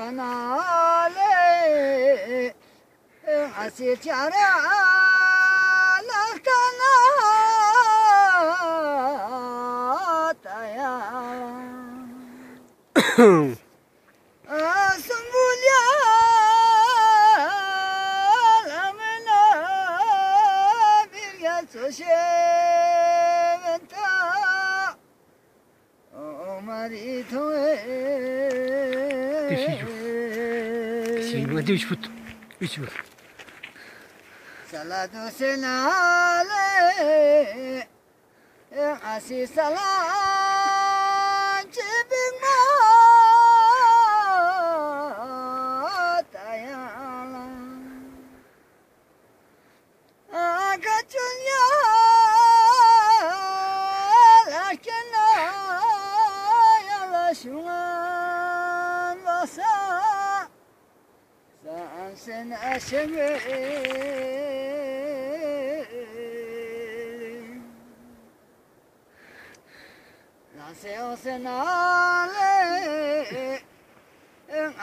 سنالي عسيت يا لك يا سنبول يا لمنا برقص وشيمتا ومريتو Wadde uçfut. Uçfut. Salatu senale asi salam cibing matayala agachunya lakena yala shungan wasa sen aşemel Nasıl olsun ale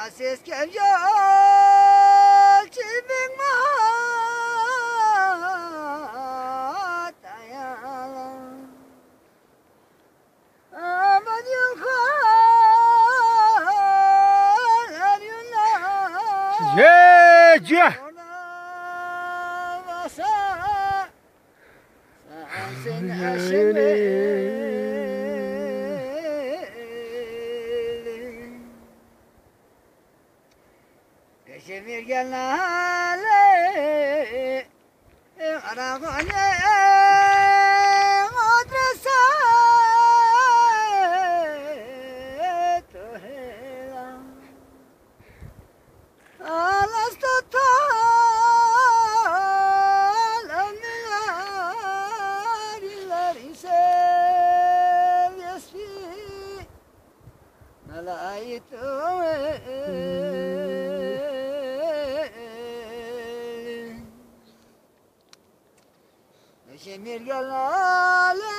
Aziz geliyor Çibin matayala Aman yukarı yunlar Yeah! Sen aşemel Keşemir gelale Aragane Adresa Tuhela Alastoto Şemir gelale